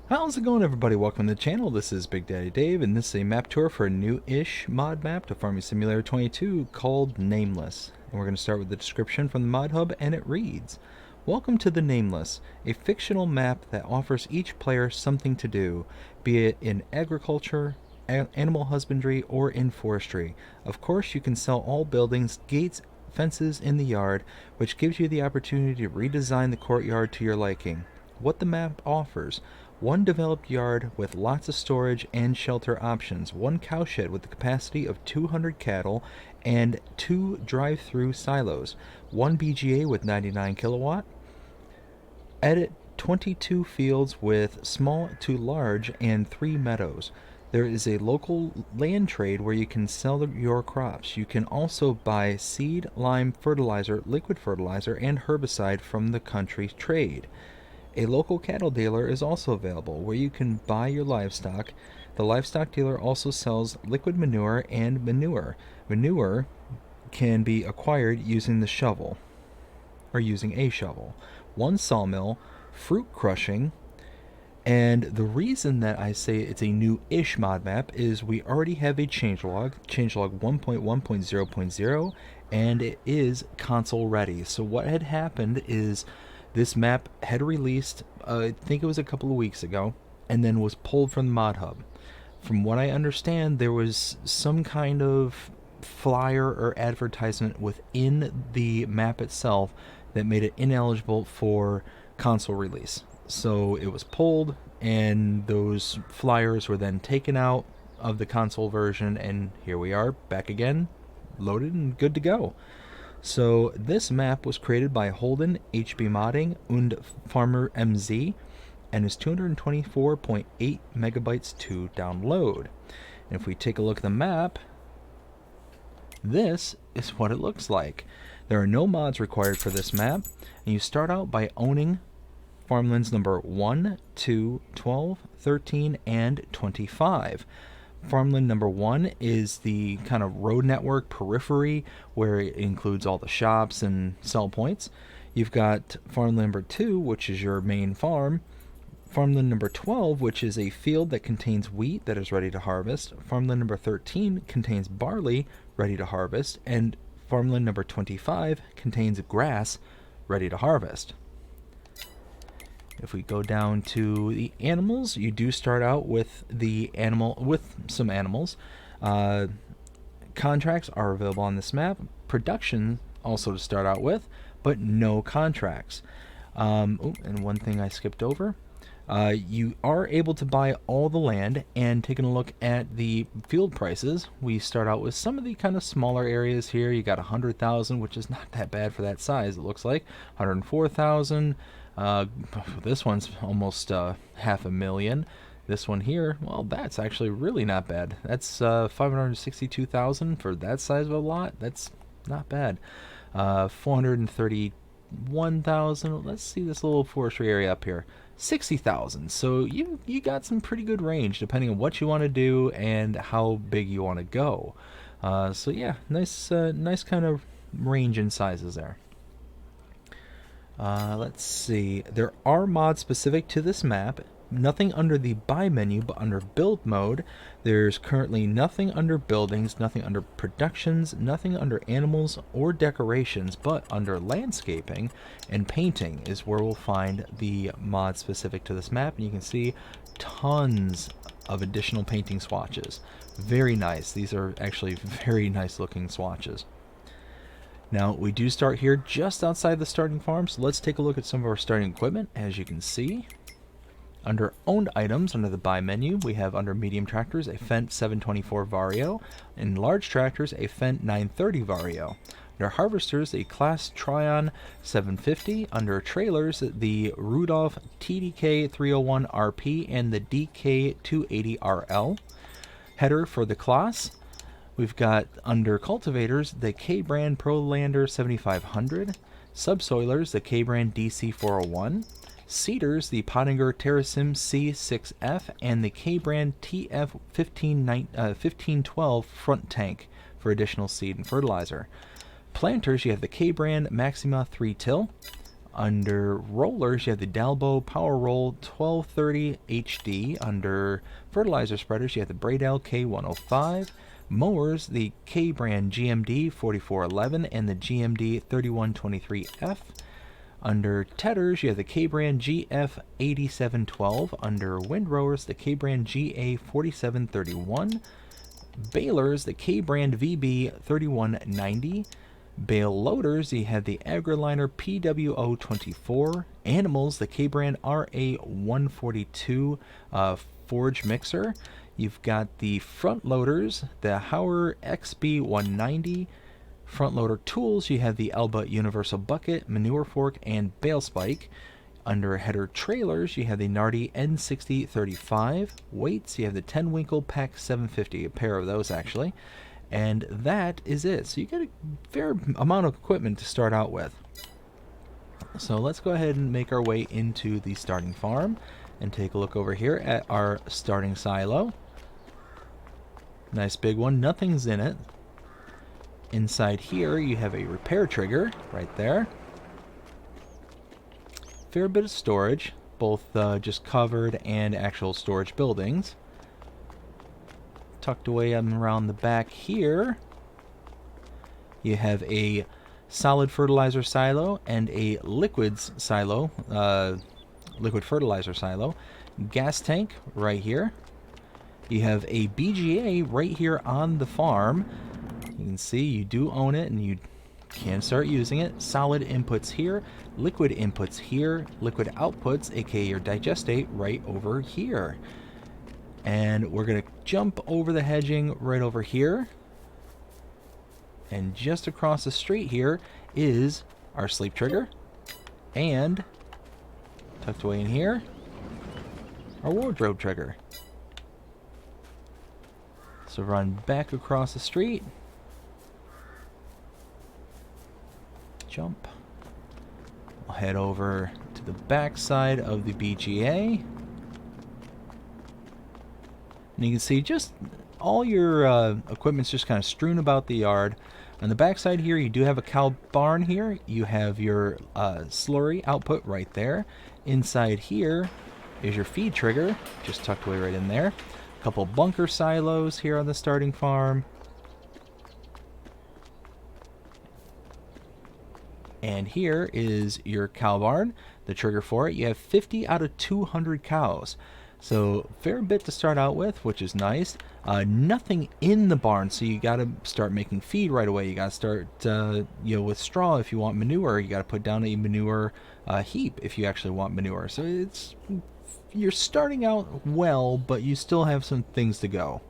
How's it going, everybody? Welcome to the channel. This is Big Daddy Dave, and this is a map tour for a new-ish mod map to Farming Simulator 22 called Nameless. And we're going to start with the description from the mod hub, and it reads, "Welcome to the Nameless, a fictional map that offers each player something to do, be it in agriculture, animal husbandry, or in forestry. Of course, you can sell all buildings, gates, fences in the yard, which gives you the opportunity to redesign the courtyard to your liking. What the map offers: one developed yard with lots of storage and shelter options, one cowshed with the capacity of 200 cattle, and two drive-through silos, one BGA with 99 kilowatt, edit 22 fields with small to large, and 3 meadows. There is a local land trade where you can sell your crops. You can also buy seed, lime, fertilizer, liquid fertilizer, and herbicide from the country trade. A local cattle dealer is also available where you can buy your livestock. The livestock dealer also sells liquid manure and manure. Manure can be acquired using the shovel, or using a shovel. One sawmill, fruit crushing, and the reason that I say it's a new-ish mod map is we already have a changelog 1.1.0.0, and it is console ready. So what had happened is this map had released, I think it was a couple of weeks ago, and then was pulled from the mod hub. From what I understand, there was some kind of flyer or advertisement within the map itself that made it ineligible for console release. So it was pulled, and those flyers were then taken out of the console version, and here we are back again, loaded and good to go. So this map was created by Holden, HB Modding, und Farmer MZ, and is 224.8 megabytes to download. And if we take a look at the map, this is what it looks like. There are no mods required for this map, and you start out by owning farmlands number 1, 2, 12, 13, and 25. Farmland number 1 is the kind of road network periphery where it includes all the shops and sell points. You've got farmland number 2, which is your main farm. Farmland number 12, which is a field that contains wheat that is ready to harvest. Farmland number 13 contains barley ready to harvest. And farmland number 25 contains grass ready to harvest. If we go down to the animals, you do start out with some animals. Contracts are available on this map. Production also to start out with, but no contracts. And one thing I skipped over. You are able to buy all the land, and taking a look at the field prices, we start out with some of the kind of smaller areas here. You got 100,000, which is not that bad for that size, it looks like. 104,000. This one's almost $500,000. This one here, well, that's actually really not bad. That's 562,000 for that size of a lot. That's not bad. 431,000. Let's see this little forestry area up here. 60,000. So you got some pretty good range depending on what you want to do and how big you want to go. So yeah, nice kind of range in sizes there. Let's see. There are mods specific to this map. Nothing under the buy menu, but under build mode, there's currently nothing under buildings, nothing under productions, nothing under animals or decorations, but under landscaping and painting is where we'll find the mod specific to this map. And you can see tons of additional painting swatches. Very nice. These are actually very nice looking swatches. Now, we do start here just outside the starting farm, so let's take a look at some of our starting equipment. As you can see, under owned items, under the buy menu, we have under medium tractors a Fendt 724 Vario, and large tractors a Fendt 930 Vario. Under harvesters, a Class Tryon 750. Under trailers, the Rudolph TDK 301 RP and the DK 280 RL. Header for the class. We've got under cultivators the K-Brand ProLander 7500, subsoilers the K-Brand DC 401, seeders the Pottinger Terrasim C6F, and the K-Brand TF 1512 front tank for additional seed and fertilizer. Planters, you have the K-Brand Maxima 3 Till. Under rollers, you have the Dalbo Power Roll 1230 HD. Under fertilizer spreaders, you have the Braidel K105. Mowers, the K-brand GMD 4411 and the GMD 3123F. Under tedders, you have the K-brand GF 8712. Under windrowers, the K-brand GA 4731. Balers, the K-brand VB 3190. Bale loaders, you have the AgriLiner PWO24. Animals, the K-brand RA142 forage mixer. You've got the front loaders, the Hauer XB190. Front loader tools, you have the Alba Universal Bucket, Manure Fork, and Bale Spike. Under header trailers, you have the Nardi N6035. Weights, you have the 10 Winkle Pack 750, a pair of those actually. And that is it. So you get a fair amount of equipment to start out with. So let's go ahead and make our way into the starting farm and take a look over here at our starting silo. Nice big one. Nothing's in it. Inside here you have a repair trigger right there. Fair bit of storage, both just covered and actual storage buildings. Tucked away around the back here, you have a solid fertilizer silo and a liquids silo, liquid fertilizer silo. Gas tank right here. You have a BGA right here on the farm. You can see you do own it and you can start using it. Solid inputs here, liquid inputs here, liquid outputs, aka your digestate, right over here. And we're going to jump over the hedging right over here. And just across the street here is our sleep trigger. And tucked away in here, our wardrobe trigger. So run back across the street. Jump. We'll head over to the back side of the BGA. And you can see just all your equipment's just kind of strewn about the yard. On the back side here, you do have a cow barn here. You have your slurry output right there. Inside here is your feed trigger, just tucked away right in there. A couple bunker silos here on the starting farm. And here is your cow barn, the trigger for it. You have 50 out of 200 cows. So fair bit to start out with, which is nice. Nothing in the barn, so you got to start making feed right away. You got to start, with straw if you want manure. You got to put down a manure heap if you actually want manure. So you're starting out well, but you still have some things to go.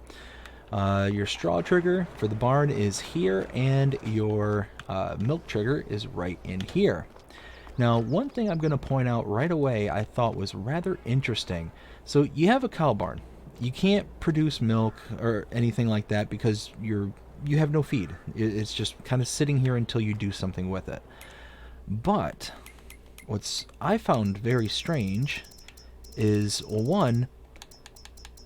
Your straw trigger for the barn is here, and your milk trigger is right in here. Now, one thing I'm going to point out right away I thought was rather interesting. So you have a cow barn. You can't produce milk or anything like that because you have no feed. It's just kind of sitting here until you do something with it. But what's I found very strange is, one,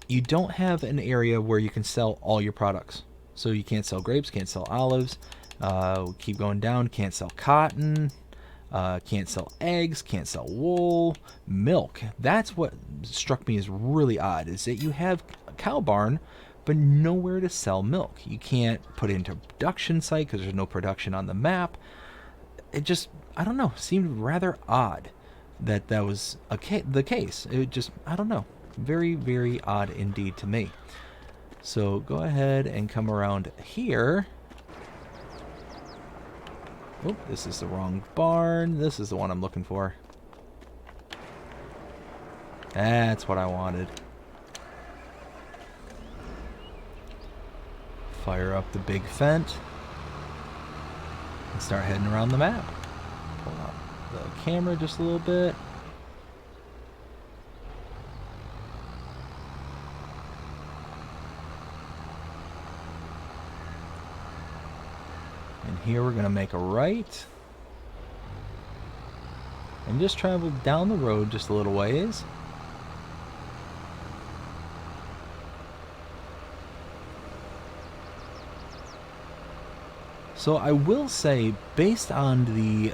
you don't have an area where you can sell all your products. So you can't sell grapes, can't sell olives, keep going down, can't sell cotton, can't sell eggs, can't sell wool, milk. That's what struck me as really odd, is that you have a cow barn, but nowhere to sell milk. You can't put it into a production site because there's no production on the map. It just, I don't know, seemed rather odd that was the case. It just, I don't know, very, very odd indeed to me. So go ahead and come around here. Oh, this is the wrong barn. This is the one I'm looking for. That's what I wanted. Fire up the big fent and start heading around the map. Pull out the camera just a little bit. And here we're going to make a right. And just travel down the road just a little ways. So I will say, based on the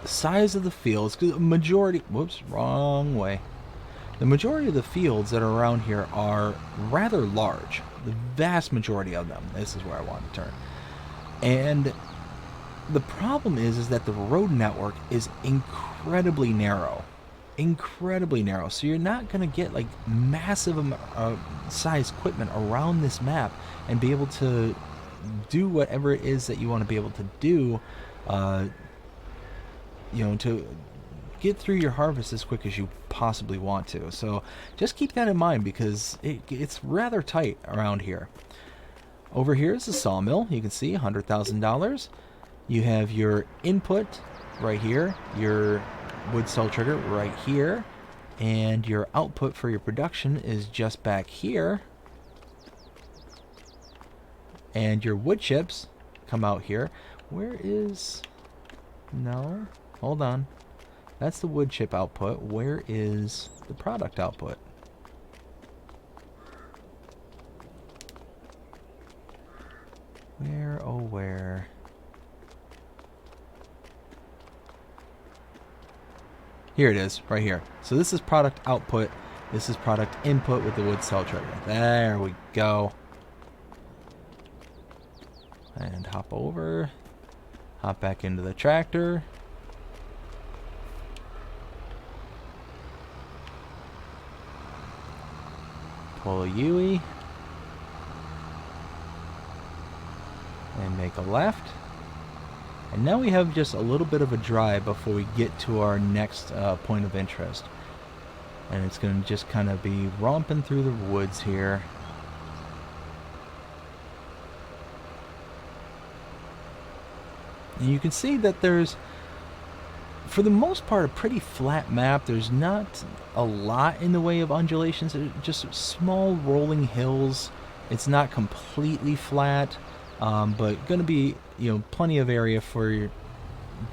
size of the fields, 'cause the majority, whoops, wrong way. The majority of the fields that are around here are rather large. The vast majority of them. This is where I want to turn. And the problem is that the road network is incredibly narrow. Incredibly narrow. So you're not going to get like massive size equipment around this map and be able to do whatever it is that you want to be able to do, to get through your harvest as quick as you possibly want to. So just keep that in mind, because it's rather tight around here. Over here is the sawmill. You can see $100,000. You have your input right here, your wood cell trigger right here, and your output for your production is just back here. And your wood chips come out here. Where is... No, hold on. That's the wood chip output. Where is the product output? Where, oh where? Here it is, right here. So this is product output. This is product input with the wood cell trigger. There we go. And hop over. Hop back into the tractor. Pull a U-ey. And make a left. And now we have just a little bit of a drive before we get to our next point of interest. And it's going to just kind of be romping through the woods here. And you can see that there's, for the most part, a pretty flat map. There's not a lot in the way of undulations. It's just small rolling hills. It's not completely flat, but going to be, plenty of area for your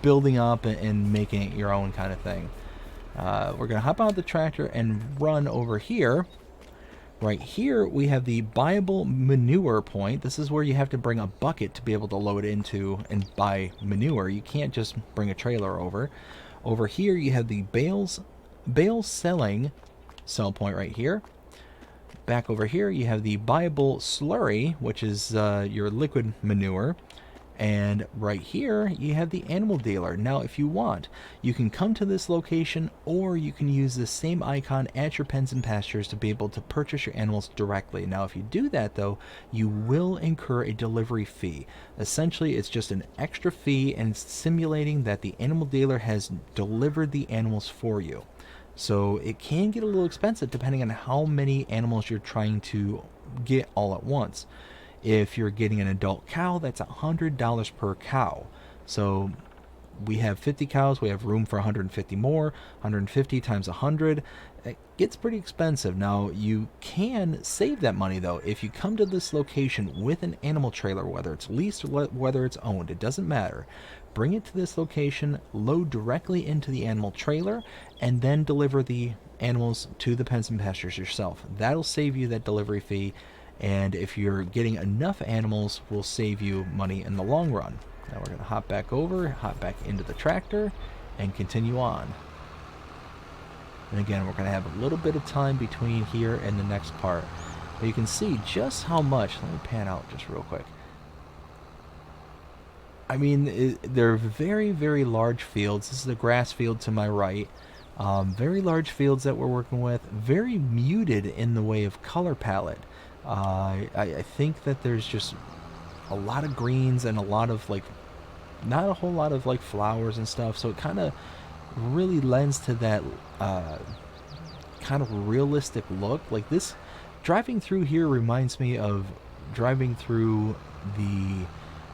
building up and making it your own kind of thing. We're going to hop out the tractor and run over here. Right here we have the buyable manure point. This is where you have to bring a bucket to be able to load into and buy manure. You can't just bring a trailer over. Over here you have the bale selling sell point right here. Back over here you have the buyable slurry, which is your liquid manure. And right here you have the animal dealer. Now if you want, you can come to this location, or you can use the same icon at your pens and pastures to be able to purchase your animals directly. Now if you do that though, you will incur a delivery fee. Essentially it's just an extra fee, and it's simulating that the animal dealer has delivered the animals for you. So it can get a little expensive depending on how many animals you're trying to get all at once. If you're getting an adult cow, that's $100 per cow. So we have 50 cows, we have room for 150 more. 150 times 100, it gets pretty expensive. Now you can save that money though if you come to this location with an animal trailer, whether it's leased or whether it's owned, it doesn't matter. Bring it to this location, load directly into the animal trailer, and then deliver the animals to the pens and pastures yourself. That'll save you that delivery fee. And if you're getting enough animals, will save you money in the long run. Now we're going to hop back over, hop back into the tractor, and continue on. And again, we're going to have a little bit of time between here and the next part. But you can see just how much. Let me pan out just real quick. I mean, they're very, very large fields. This is a grass field to my right. Very large fields that we're working with. Very muted in the way of color palette. I think that there's just a lot of greens and a lot of not a whole lot of flowers and stuff, so it kind of really lends to that kind of realistic look. Like this, driving through here reminds me of driving through the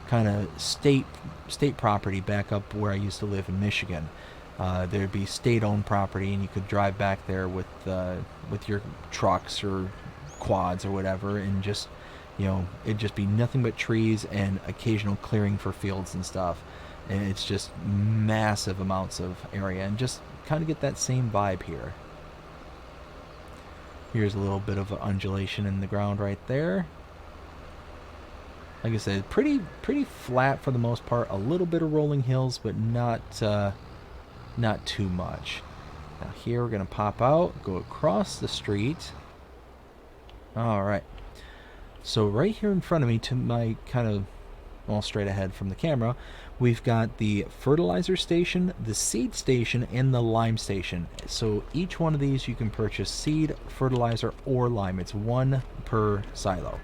kind of state property back up where I used to live in Michigan. There'd be state-owned property, and you could drive back there with your trucks or quads or whatever, and just it'd just be nothing but trees and occasional clearing for fields and stuff, and it's just massive amounts of area, and just kind of get that same vibe here. Here's a little bit of an undulation in the ground right there. Like I said, pretty flat for the most part. A little bit of rolling hills, but not not too much. Now here we're going to pop out, go across the street. Alright. So right here in front of me, to my kind of, well, straight ahead from the camera, we've got the fertilizer station, the seed station, and the lime station. So each one of these you can purchase seed, fertilizer, or lime. It's one per silo.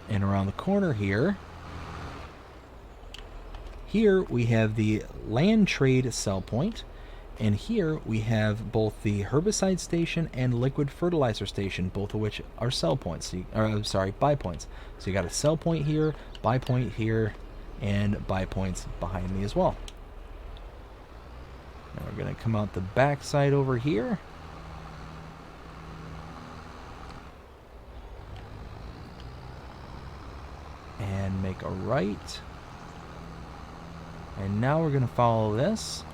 And around the corner here we have the land trade sell point, and here we have both the herbicide station and liquid fertilizer station, both of which are sell points. Buy points. So you got a sell point here, buy point here, and buy points behind me as well. Now we're going to come out the back side over here. And make a right. And now we're going to follow this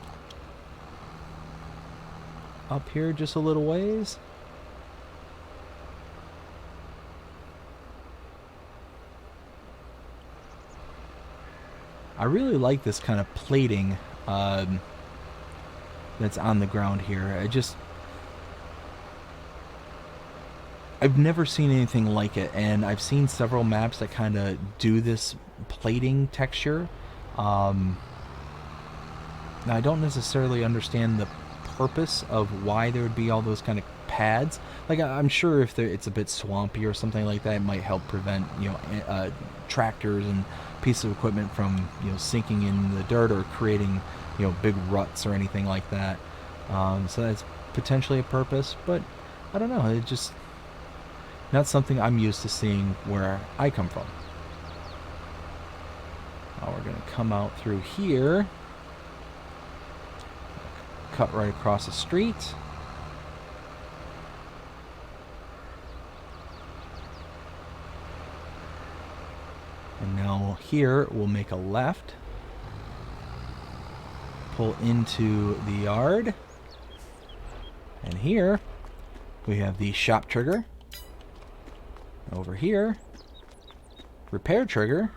up here just a little ways. I really like this kind of plating that's on the ground here. I've never seen anything like it, and I've seen several maps that kind of do this plating texture. Now, I don't necessarily understand the purpose of why there would be all those kind of pads. Like, I'm sure if it's a bit swampy or something like that, it might help prevent, tractors and pieces of equipment from, sinking in the dirt or creating, big ruts or anything like that. So that's potentially a purpose, but I don't know. It's just not something I'm used to seeing where I come from. Now we're going to come out through here. Cut right across the street. And now here we'll make a left. Pull into the yard. And here we have the shop trigger. Over here, repair trigger.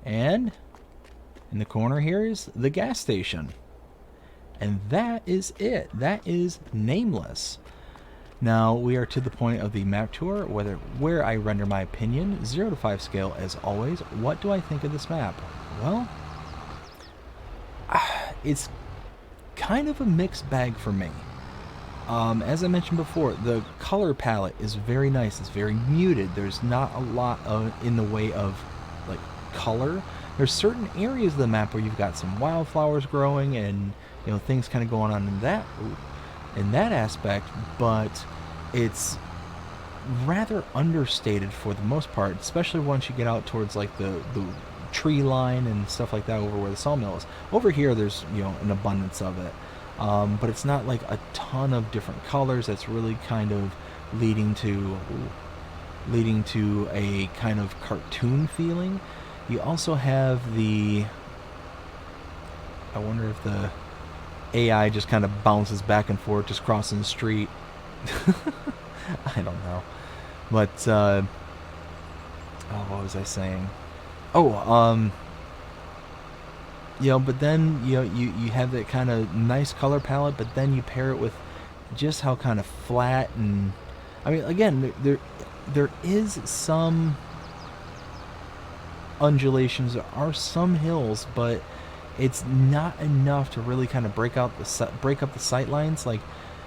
And in the corner here is the gas station. And that is it. That is Nameless. Now we are to the point of the map tour where I render my opinion, 0 to 5 scale as always. What do I think of this map? Well, it's kind of a mixed bag for me. As I mentioned before, the color palette is very nice. It's very muted. There's not a lot in the way of like color. There's certain areas of the map where you've got some wildflowers growing and things kind of going on in that aspect, but it's rather understated for the most part, especially once you get out towards like the tree line and stuff like that over where the sawmill is. Over here there's an abundance of it, but it's not like a ton of different colors. That's really kind of leading to a kind of cartoon feeling. You also have I wonder if the AI just kind of bounces back and forth just crossing the street. I don't know. But, what was I saying? But then, you have that kind of nice color palette, but then you pair it with just how kind of flat and... I mean, again, there is some undulations, there are some hills, but it's not enough to really kind of break up the sight lines. Like,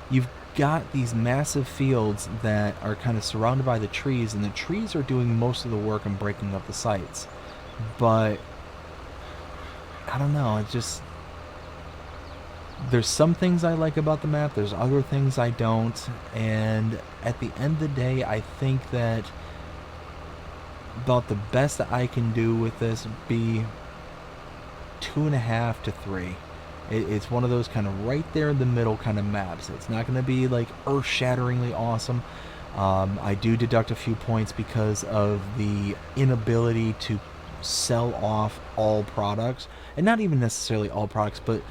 you've got these massive fields that are kind of surrounded by the trees, and the trees are doing most of the work in breaking up the sights. But I don't know, it just... There's some things I like about the map, there's other things I don't, and at the end of the day, I think that about the best that I can do with this would be 2.5 to 3. It's one of those kind of right there in the middle kind of maps. It's not going to be like earth-shatteringly awesome. I do deduct a few points because of the inability to sell off all products, and not even necessarily all products, but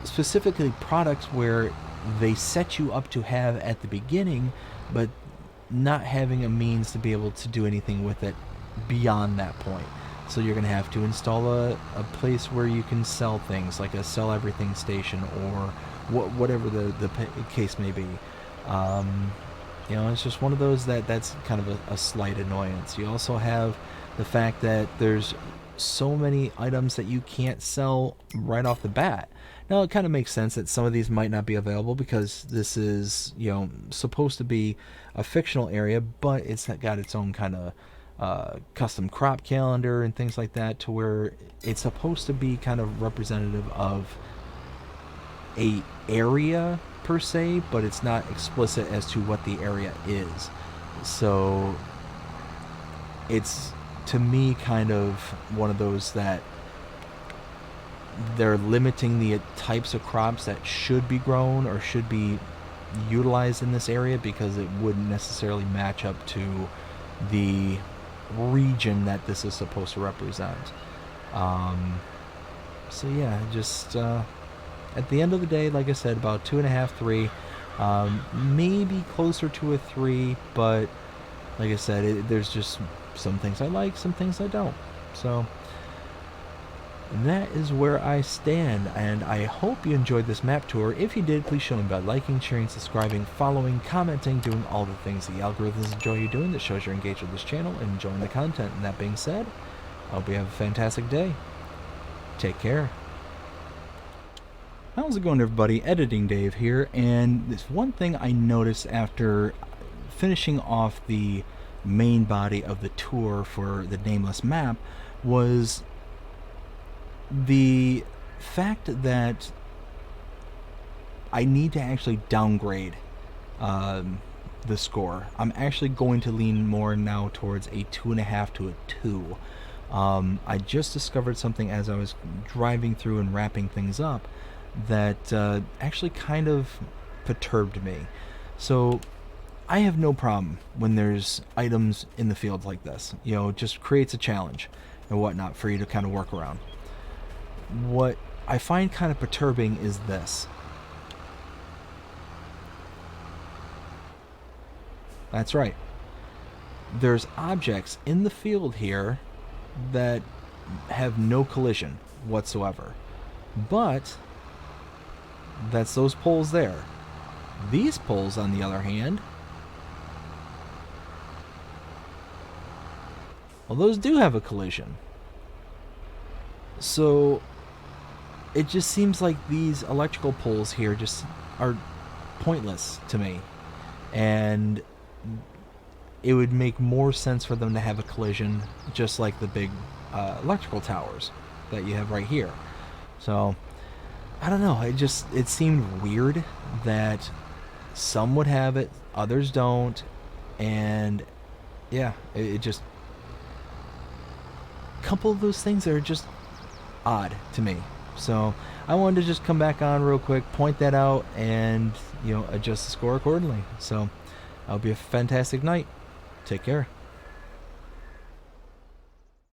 specifically products where they set you up to have at the beginning, but not having a means to be able to do anything with it beyond that point. So you're going to have to install a place where you can sell things, like a sell everything station, or whatever the case may be. You know, it's just one of those that's kind of a slight annoyance. You also have the fact that there's so many items that you can't sell right off the bat. Now, it kind of makes sense that some of these might not be available because this is, you know, supposed to be a fictional area, but it's got its own kind of custom crop calendar and things like that, to where it's supposed to be kind of representative of a area per se, but it's not explicit as to what the area is. So it's, to me, kind of one of those that they're limiting the types of crops that should be grown or should be utilized in this area, because it wouldn't necessarily match up to the region that this is supposed to represent. So yeah, just at the end of the day, like I said, about 2.5, 3, maybe closer to a 3, but like I said, there's just some things I like, some things I don't. So that is where I stand, and I hope you enjoyed this map tour. If you did, please show me by liking, sharing, subscribing, following, commenting, doing all the things the algorithms enjoy you doing, that shows you're engaged with this channel and enjoying the content. And that being said, I hope you have a fantastic day. Take care. How's it going, everybody? Editing Dave here, and this one thing I noticed after finishing off the main body of the tour for the Nameless map was the fact that I need to actually downgrade the score. I'm actually going to lean more now towards a 2.5 to a 2. I just discovered something as I was driving through and wrapping things up that actually kind of perturbed me. So I have no problem when there's items in the field like this. You know, it just creates a challenge and whatnot for you to kind of work around. What I find kind of perturbing is this. That's right. There's objects in the field here that have no collision whatsoever. But that's those poles there. These poles, on the other hand, well, those do have a collision. So it just seems like these electrical poles here just are pointless to me, and it would make more sense for them to have a collision, just like the big electrical towers that you have right here. So I don't know, it seemed weird that some would have it, others don't, and yeah, it just, a couple of those things are just odd to me. So I wanted to just come back on real quick, point that out, and, you know, adjust the score accordingly. So I hope you have a fantastic night. Take care.